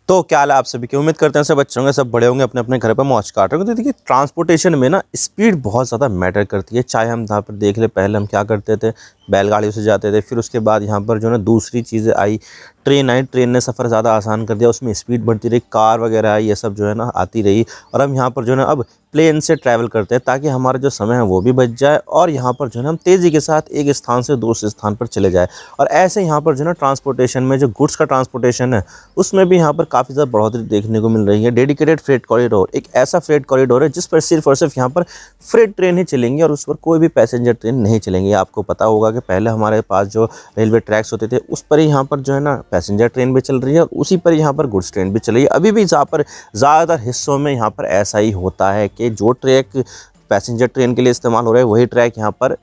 तो क्या हाल है आप सभी की। उम्मीद करते हैं सब अच्छे होंगे, सब बड़े होंगे, अपने अपने घर पर मौज काट रहे होंगे। तो देखिए ट्रांसपोर्टेशन में ना स्पीड बहुत ज़्यादा मैटर करती है। चाहे हम यहाँ पर देख ले, पहले हम क्या करते थे, बैलगाड़ियों से जाते थे, फिर उसके बाद यहाँ पर जो है ना दूसरी चीज़ें आई, ट्रेन आई, ट्रेन ने सफ़र ज़्यादा आसान कर दिया, उसमें स्पीड बढ़ती रही, कार वगैरह आई, ये सब जो है ना आती रही। और हम यहाँ पर जो है ना अब प्लेन से ट्रैवल करते हैं ताकि हमारा जो समय है वो भी बच जाए और यहाँ पर जो है ना हम तेज़ी के साथ एक स्थान से दूसरे स्थान पर चले जाए। और ऐसे यहाँ पर जो है ना ट्रांसपोर्टेशन में जो गुड्स का ट्रांसपोर्टेशन है उसमें भी यहाँ पर काफ़ी ज़्यादा बढ़ोतरी देखने को मिल रही है। डेडिकेटेड फ्रेट कॉरिडोर एक ऐसा फ्रेट कॉरिडोर है जिस पर सिर्फ और सिर्फ यहाँ पर फ्रेट ट्रेन ही चलेंगी और उस पर कोई भी पैसेंजर ट्रेन नहीं चलेंगी। आपको पता होगा कि पहले हमारे पास जो रेलवे ट्रैक्स होते थे उस पर ही यहाँ पर जो है ना पैसेंजर ट्रेन भी चल रही है और उसी पर यहाँ पर गुड्स ट्रेन भी चल रही है। अभी भी यहाँ पर ज़्यादातर हिस्सों में यहाँ पर ऐसा ही होता है कि जो ट्रैक पैसेंजर ट्रेन के लिए इस्तेमाल हो रहा है वही ट्रैक यहाँ पर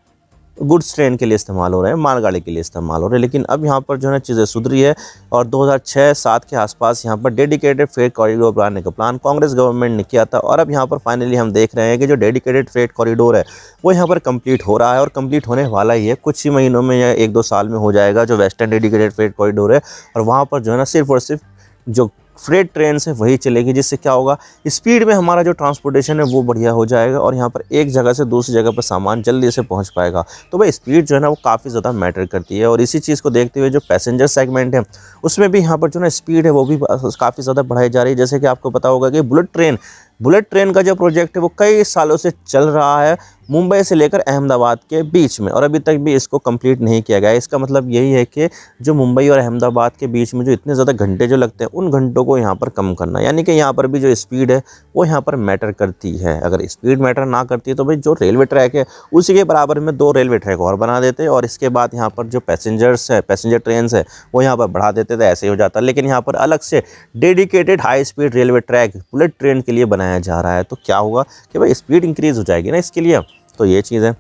गुड्स ट्रेन के लिए इस्तेमाल हो रहे हैं, मालगाड़ी के लिए इस्तेमाल हो रहे हैं। लेकिन अब यहाँ पर जो है चीज़ें सुधरी है और 2006-07 के आसपास यहाँ पर डेडिकेटेड फ्रेट कॉरिडोर बनाने का प्लान कांग्रेस गवर्नमेंट ने किया था। और अब यहाँ पर फाइनली हम देख रहे हैं कि जो डेडिकेटेड फ्रेट कॉरिडोर है वो यहाँ पर कंप्लीट हो रहा है और कंप्लीट होने वाला ही है। कुछ ही महीनों में या 1-2 साल में हो जाएगा जो वेस्टर्न डेडिकेटेड फ्रेट कॉरिडोर है। और वहाँ पर जो है ना सिर्फ और सिर्फ जो फ्रेट ट्रेन से वही चलेगी, जिससे क्या होगा, स्पीड में हमारा जो ट्रांसपोर्टेशन है वो बढ़िया हो जाएगा और यहाँ पर एक जगह से दूसरी जगह पर सामान जल्दी से पहुँच पाएगा। तो भाई स्पीड जो है ना वो काफ़ी ज़्यादा मैटर करती है। और इसी चीज़ को देखते हुए जो पैसेंजर सेगमेंट है उसमें भी यहाँ पर जो ना स्पीड है वो भी काफ़ी ज़्यादा बढ़ाई जा रही है। जैसे कि आपको पता होगा कि बुलेट ट्रेन का जो प्रोजेक्ट है वो कई सालों से चल रहा है मुंबई से लेकर अहमदाबाद के बीच में और अभी तक भी इसको कंप्लीट नहीं किया गया है। इसका मतलब यही है कि जो मुंबई और अहमदाबाद के बीच में जो इतने ज़्यादा घंटे जो लगते हैं उन घंटों को यहाँ पर कम करना, यानी कि यहाँ पर भी जो स्पीड है वो यहाँ पर मैटर करती है। अगर स्पीड मैटर ना करती है तो भाई जो रेलवे ट्रैक है उसी के बराबर में 2 रेलवे ट्रैक और बना देते और इसके बाद यहाँ पर जो पैसेंजर ट्रेन है वो यहाँ पर बढ़ा देते, तो ऐसे ही हो जाता। लेकिन यहाँ पर अलग से dedicated high speed railway track bullet train के लिए बनाया जा रहा है। तो क्या होगा कि भाई स्पीड इंक्रीज़ हो जाएगी ना इसके लिए, तो ये चीज़ है।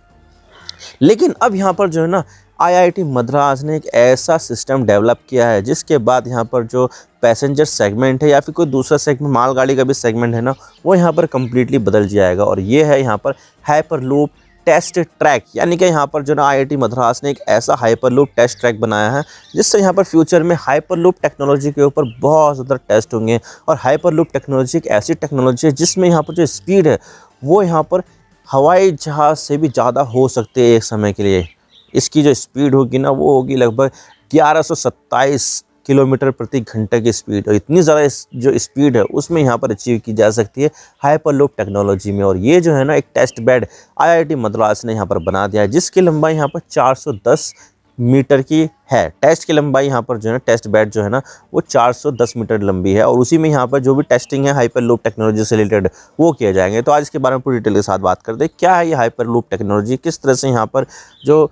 लेकिन अब यहाँ पर जो है ना आईआईटी मद्रास ने एक ऐसा सिस्टम डेवलप किया है जिसके बाद यहाँ पर जो पैसेंजर सेगमेंट है या फिर कोई दूसरा सेगमेंट, मालगाड़ी का भी सेगमेंट है ना, वो यहाँ पर कम्प्लीटली बदल जाएगा। और ये है यहाँ पर हाइपरलूप टेस्ट ट्रैक, यानी कि यहाँ पर जो ना आईआईटी मद्रास ने एक ऐसा हाइपरलूप टेस्ट ट्रैक बनाया है जिससे यहाँ पर फ्यूचर में हाइपरलूप टेक्नोलॉजी के ऊपर बहुत ज़्यादा टेस्ट होंगे। और हाइपरलूप टेक्नोलॉजी एक ऐसी टेक्नोलॉजी है जिसमें यहाँ पर जो स्पीड है वो यहाँ पर हवाई जहाज़ से भी ज़्यादा हो सकती है एक समय के लिए। इसकी जो स्पीड होगी ना वो होगी लगभग 1127 किलोमीटर प्रति घंटे की स्पीड। और इतनी ज़्यादा जो स्पीड है उसमें यहाँ पर अचीव की जा सकती है हाइपरलूप टेक्नोलॉजी में। और ये जो है ना एक टेस्ट बेड आईआईटी मद्रास ने यहाँ पर बना दिया है जिसकी लंबाई यहाँ पर 410 मीटर की है। टेस्ट की लंबाई यहाँ पर जो है ना, टेस्ट बेड जो है ना वो 410 मीटर लंबी है और उसी में यहाँ पर जो भी टेस्टिंग है हाइपरलूप टेक्नोलॉजी से रिलेटेड वो किए जाएंगे। तो आज इसके बारे में पूरी डिटेल के साथ बात करते हैं, क्या है ये हाइपरलूप टेक्नोलॉजी, किस तरह से यहाँ पर जो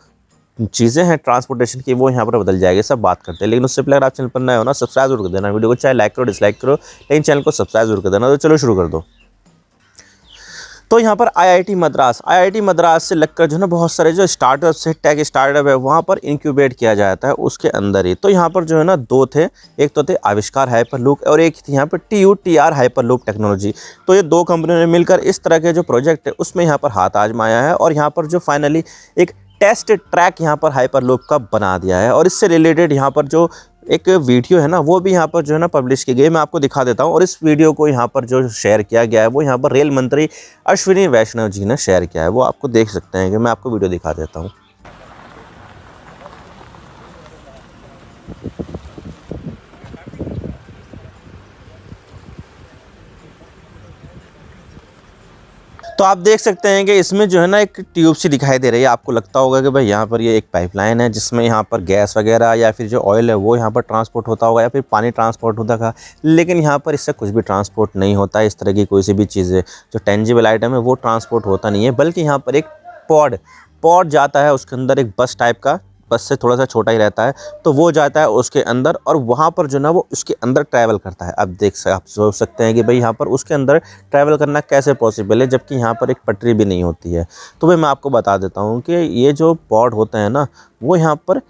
चीज़ें हैं ट्रांसपोर्टेशन की वो यहाँ पर बदल जाएगी, सब बात करते हैं। लेकिन उससे पहले अगर आप चैनल पर नए हो ना, सब्सक्राइब जरूर कर देना, वीडियो को चाहे लाइक करो डिसलाइक करो लेकिन चैनल को सब्सक्राइब जरूर कर देना। तो चलो शुरू कर दो। तो यहाँ पर आईआईटी मद्रास से लगकर जो है ना बहुत सारे जो स्टार्टअप्स है, टेक स्टार्टअप है, वहाँ पर इंक्यूबेट किया जाता है उसके अंदर ही। तो यहाँ पर जो है ना 2 थे, एक तो थे आविष्कार हाइपरलूप और एक थी यहाँ पर TUTR हाइपरलूप टेक्नोलॉजी। तो ये 2 कंपनियों ने मिलकर इस तरह के जो प्रोजेक्ट है उसमें यहाँ पर हाथ आजमाया है और यहाँ पर जो फाइनली एक टेस्ट ट्रैक यहाँ पर हाइपरलूप का बना दिया है। और इससे रिलेटेड यहाँ पर जो एक वीडियो है ना वो भी यहाँ पर जो है ना पब्लिश की गई, मैं आपको दिखा देता हूँ। और इस वीडियो को यहाँ पर जो शेयर किया गया है वो यहाँ पर रेल मंत्री अश्विनी वैष्णव जी ने शेयर किया है, वो आपको देख सकते हैं कि मैं आपको वीडियो दिखा देता हूँ। तो आप देख सकते हैं कि इसमें जो है ना एक ट्यूब सी दिखाई दे रही है। आपको लगता होगा कि भाई यहाँ पर ये एक पाइपलाइन है जिसमें यहाँ पर गैस वगैरह या फिर जो ऑयल है वो यहाँ पर ट्रांसपोर्ट होता होगा या फिर पानी ट्रांसपोर्ट होता था। लेकिन यहाँ पर इससे कुछ भी ट्रांसपोर्ट नहीं होता है। इस तरह की कोई सी भी चीज़ें जो टेंजिबल आइटम है वो ट्रांसपोर्ट होता नहीं है, बल्कि यहाँ पर एक पॉड जाता है, उसके अंदर एक बस टाइप का, बस से थोड़ा सा छोटा ही रहता है, तो वो जाता है उसके अंदर और वहाँ पर जो ना वो उसके अंदर ट्रैवल करता है। अब आप सोच सकते हैं कि भाई यहाँ पर उसके अंदर ट्रैवल करना कैसे पॉसिबल है जबकि यहाँ पर एक पटरी भी नहीं होती है। तो भाई मैं आपको बता देता हूँ कि ये जो पॉड होते हैं ना वो यहाँ पर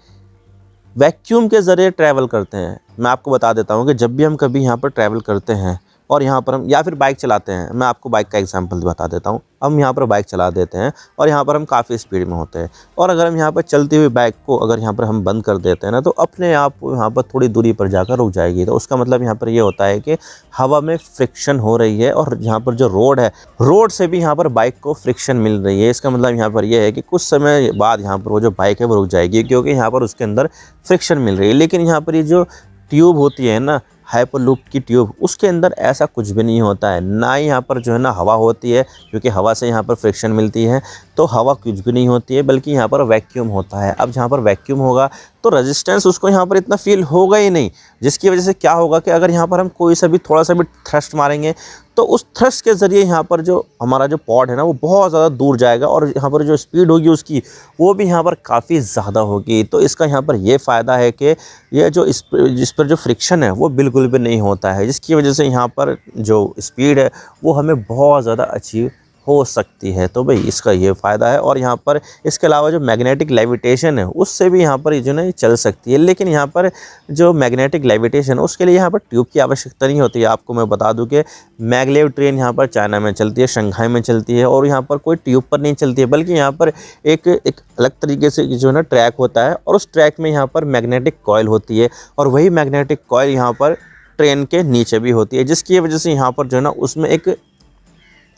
वैक्यूम के ज़रिए ट्रैवल करते हैं। मैं आपको बता देता हूँ कि जब भी हम कभी यहाँ पर ट्रैवल करते हैं और यहाँ पर हम या फिर बाइक चलाते हैं, मैं आपको बाइक का एग्जांपल बता देता हूँ। हम यहाँ पर बाइक चला देते हैं और यहाँ पर हम काफ़ी स्पीड में होते हैं, और अगर हम यहाँ पर चलती हुई बाइक को अगर यहाँ पर हम बंद कर देते हैं ना, तो अपने आप यहाँ पर थोड़ी दूरी पर जाकर रुक जाएगी। तो उसका मतलब यहाँ पर ये होता है कि हवा में फ्रिक्शन हो रही है, और यहाँ पर जो रोड है, रोड से भी यहाँ पर बाइक को फ्रिक्शन मिल रही है। इसका मतलब यहाँ पर यह है कि कुछ समय बाद यहाँ पर वो जो बाइक है वो रुक जाएगी, क्योंकि यहाँ पर उसके अंदर फ्रिक्शन मिल रही है। लेकिन यहाँ पर ये जो ट्यूब होती है ना, हाइपरलूप की ट्यूब, उसके अंदर ऐसा कुछ भी नहीं होता है। ना ही यहाँ पर जो है ना हवा होती है, क्योंकि हवा से यहाँ पर फ्रिक्शन मिलती है, तो हवा कुछ भी नहीं होती है, बल्कि यहाँ पर वैक्यूम होता है। अब जहाँ पर वैक्यूम होगा तो रेजिस्टेंस उसको यहाँ पर इतना फील होगा ही नहीं, जिसकी वजह से क्या होगा कि अगर यहाँ पर हम कोई सा भी थोड़ा सा भी थ्रस्ट मारेंगे, तो उस थ्रस्ट के ज़रिए यहाँ पर जो हमारा जो पॉड है ना, वो बहुत ज़्यादा दूर जाएगा, और यहाँ पर जो स्पीड होगी उसकी, वो भी यहाँ पर काफ़ी ज़्यादा होगी। तो इसका यहाँ पर ये फ़ायदा है कि ये जो इस पर जो फ्रिक्शन है वो बिल्कुल भी नहीं होता है, जिसकी वजह से यहाँ पर जो स्पीड है वो हमें बहुत ज़्यादा अच्छी हो सकती है। तो भाई इसका ये फ़ायदा है। और यहाँ पर इसके अलावा जो मैग्नेटिक लेविटेशन है, उससे भी यहाँ पर जो है चल सकती है। लेकिन यहाँ पर जो मैग्नेटिक लेविटेशन, उसके लिए यहाँ पर ट्यूब की आवश्यकता नहीं होती है। आपको मैं बता दूं कि मैगलेव ट्रेन यहाँ पर चाइना में चलती है, शंघाई में चलती है, और यहाँ पर कोई ट्यूब पर नहीं चलती है, बल्कि यहाँ पर एक अलग तरीके से जो है ना ट्रैक होता है, और उस ट्रैक में यहाँ पर मैग्नेटिक कॉइल होती है, और वही मैग्नेटिक कॉइल यहाँ पर ट्रेन के नीचे भी होती है, जिसकी वजह से यहाँ पर जो है ना उसमें एक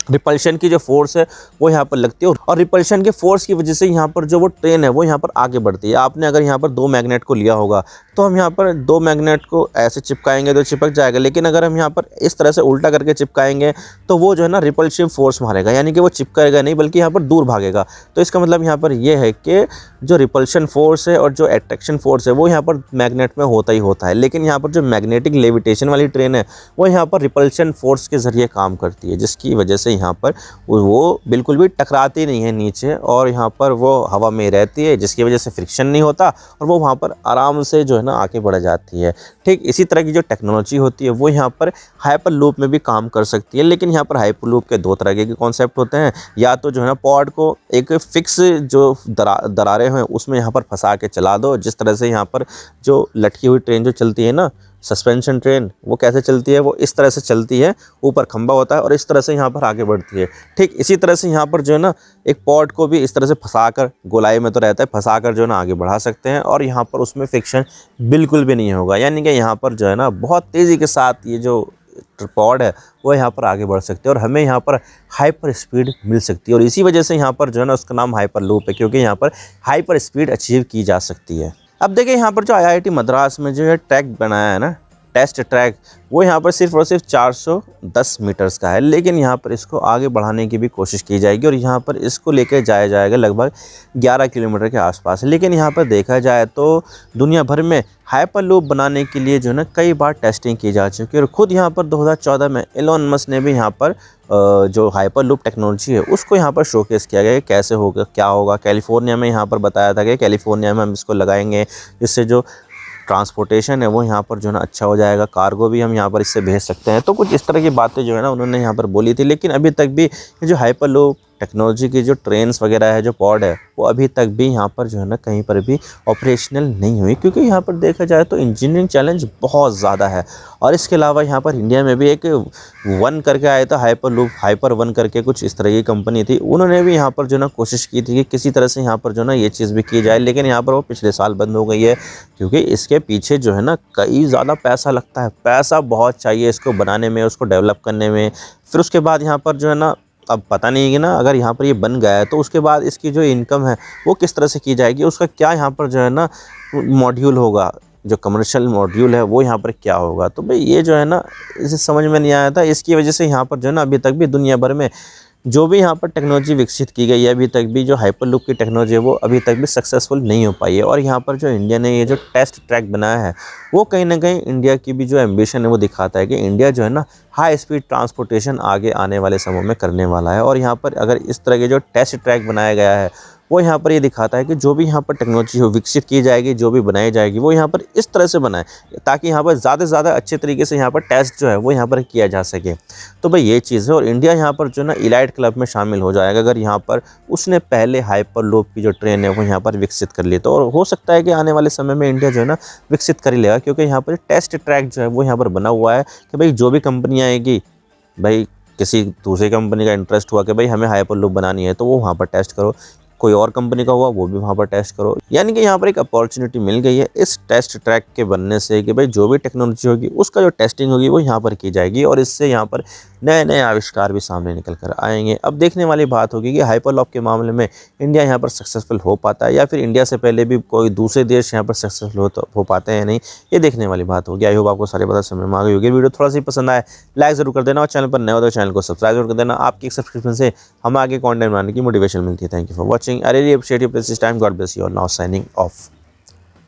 रिपल्शन की जो फोर्स है वो यहाँ पर लगती है, और रिपल्शन के फोर्स की वजह से यहाँ पर जो वो ट्रेन है वो यहाँ पर आगे बढ़ती है। आपने अगर यहाँ पर दो मैग्नेट को लिया होगा, तो हम यहाँ पर दो मैग्नेट को ऐसे चिपकाएंगे तो चिपक जाएगा, लेकिन अगर हम यहाँ पर इस तरह से उल्टा करके चिपकाएंगे तो वो जो है ना रिपल्सिव फोर्स मारेगा, यानी कि वो चिपकाएगा नहीं, बल्कि यहाँ पर दूर भागेगा। तो इसका मतलब यहाँ पर ये है कि जो रिपल्शन फोर्स है और जो अट्रैक्शन फोर्स है वो यहाँ पर मैग्नेट में होता ही होता है। लेकिन यहाँ पर जो मैग्नेटिक लेविटेशन वाली ट्रेन है वो यहाँ पर रिपल्शन फोर्स के ज़रिए काम करती है, जिसकी वजह से यहाँ पर वो बिल्कुल भी टकराती नहीं है नीचे, और यहाँ पर वो हवा में रहती है, जिसकी वजह से फ्रिक्शन नहीं होता, और वो वहाँ पर आराम से जो है ना आगे बढ़ जाती है। ठीक इसी तरह की जो टेक्नोलॉजी होती है वो यहाँ पर हाइपर लूप में भी काम कर सकती है। लेकिन यहाँ पर हाइपर लूप के दो तरह के कॉन्सेप्ट होते हैं, या तो जो है ना पॉड को एक फिक्स जो दरारें हैं उसमें यहाँ पर फंसा के चला दो, जिस तरह से यहाँ पर जो लटकी हुई ट्रेन जो चलती है ना, सस्पेंशन ट्रेन, वो कैसे चलती है, वो इस तरह से चलती है, ऊपर खंबा होता है और इस तरह से यहाँ पर आगे बढ़ती है। ठीक इसी तरह से यहाँ पर जो है ना एक पॉड को भी इस तरह से फंसाकर, गोलाई में तो रहता है, फंसाकर जो है ना आगे बढ़ा सकते हैं, और यहाँ पर उसमें फ्रिक्शन बिल्कुल भी नहीं होगा, यानी कि यहाँ पर जो है ना बहुत तेज़ी के साथ ये जो पॉड है वो यहाँ पर आगे बढ़ सकते हैं, और हमें यहाँ पर हाइपर स्पीड मिल सकती है। और इसी वजह से यहाँ पर जो है ना उसका नाम हाइपर लूप है, क्योंकि यहाँ पर हाइपर स्पीड अचीव की जा सकती है। अब देखिए यहाँ पर जो IIT मद्रास में जो है ट्रैक बनाया है ना, टेस्ट ट्रैक, वो यहाँ पर सिर्फ और सिर्फ 410 मीटर्स का है। लेकिन यहाँ पर इसको आगे बढ़ाने की भी कोशिश की जाएगी, और यहाँ पर इसको लेकर जाया जाएगा लगभग 11 किलोमीटर के आसपास। लेकिन यहाँ पर देखा जाए तो दुनिया भर में हाइपर लूप बनाने के लिए जो है ना कई बार टेस्टिंग की जा चुकी है, और ख़ुद यहाँ पर 2014 में एलोन मस्क ने भी यहाँ पर जो हाइपर लूप टेक्नोलॉजी है उसको यहाँ पर शोकेस किया गया, कैसे होगा, क्या होगा। कैलिफोर्निया में यहाँ पर बताया था कि कैलिफोर्निया में हम इसको लगाएंगे, जिससे जो ट्रांसपोर्टेशन है वो यहाँ पर जो है ना अच्छा हो जाएगा, कार्गो भी हम यहाँ पर इससे भेज सकते हैं। तो कुछ इस तरह की बातें जो है ना उन्होंने यहाँ पर बोली थी। लेकिन अभी तक भी ये जो हाइपर लूप टेक्नोलॉजी की जो ट्रेन्स वगैरह है, जो पॉड है, वो अभी तक भी यहाँ पर जो है ना कहीं पर भी ऑपरेशनल नहीं हुई, क्योंकि यहाँ पर देखा जाए तो इंजीनियरिंग चैलेंज बहुत ज़्यादा है। और इसके अलावा यहाँ पर इंडिया में भी एक वन करके आया था, हाइपर लूप, हाइपर वन करके कुछ इस तरह की कंपनी थी, उन्होंने भी यहाँ पर जो है ना कोशिश की थी कि किसी तरह से यहाँ पर जो है ना ये चीज़ भी की जाए। लेकिन यहाँ पर वो पिछले साल बंद हो गई है, क्योंकि इसके पीछे जो है ना कई ज़्यादा पैसा लगता है, पैसा बहुत चाहिए इसको बनाने में, उसको डेवलप करने में। फिर उसके बाद यहाँ पर जो है ना अब पता नहीं है कि ना अगर यहाँ पर ये बन गया है तो उसके बाद इसकी जो इनकम है वो किस तरह से की जाएगी, उसका क्या यहाँ पर जो है ना मॉड्यूल होगा, जो कमर्शियल मॉड्यूल है वो यहाँ पर क्या होगा। तो भाई ये जो है ना इसे समझ में नहीं आया था। इसकी वजह से यहाँ पर जो है ना अभी तक भी दुनिया भर में जो भी यहाँ पर टेक्नोलॉजी विकसित की गई है, अभी तक भी जो हाइपर लूप की टेक्नोलॉजी है वो अभी तक भी सक्सेसफुल नहीं हो पाई है। और यहाँ पर जो इंडिया ने ये जो टेस्ट ट्रैक बनाया है वो कहीं ना कहीं इंडिया की भी जो एम्बिशन है वो दिखाता है कि इंडिया जो है ना हाई स्पीड ट्रांसपोर्टेशन आगे आने वाले समय में करने वाला है। और यहाँ पर अगर इस तरह के जो टेस्ट ट्रैक बनाया गया है वो यहाँ पर ये दिखाता है कि जो भी यहाँ पर टेक्नोलॉजी हो विकसित की जाएगी, जो भी बनाई जाएगी, वो यहाँ पर इस तरह से बनाए ताकि यहाँ पर ज़्यादा से ज़्यादा अच्छे तरीके से यहाँ पर टेस्ट जो है वो यहाँ पर किया जा सके। तो भाई ये चीज़ है, और इंडिया यहाँ पर जो है ना इलाइट क्लब में शामिल हो जाएगा अगर यहाँ पर उसने पहले हाइपरलूप की जो ट्रेन है वो यहाँ पर विकसित कर ली। तो और हो सकता है कि आने वाले समय में इंडिया जो है ना विकसित कर ही लेगा, क्योंकि यहाँ पर टेस्ट ट्रैक जो है वो यहाँ पर बना हुआ है कि भाई जो भी कंपनी आएगी, भाई किसी दूसरी कंपनी का इंटरेस्ट हुआ कि भाई हमें हाइपरलूप बनानी है तो वो वहाँ पर टेस्ट करो, कोई और कंपनी का हुआ वो भी वहाँ पर टेस्ट करो। यानी कि यहाँ पर एक अपॉर्चुनिटी मिल गई है इस टेस्ट ट्रैक के बनने से कि भाई जो भी टेक्नोलॉजी होगी उसका जो टेस्टिंग होगी वो यहाँ पर की जाएगी, और इससे यहाँ पर नए नए आविष्कार भी सामने निकल कर आएंगे। अब देखने वाली बात होगी कि हाइपरलूप के मामले में इंडिया यहाँ पर सक्सेसफुल हो पाता है या फिर इंडिया से पहले भी कोई दूसरे देश यहाँ पर सक्सेसफुल हो पाते हैं या नहीं, ये देखने वाली बात होगी। आई होप आपको सारी बातें समझ में आ गई होगी। वीडियो थोड़ा सा पसंद आए लाइक जरूर कर देना, और चैनल पर नए हो तो चैनल को सब्सक्राइब जरूर कर देना। आपकी एक सब्सक्रिप्शन से हमें आगे कंटेंट बनाने की मोटिवेशन मिलती है। Thank you for watching. I really appreciate your precious time. God bless you all. Now signing off.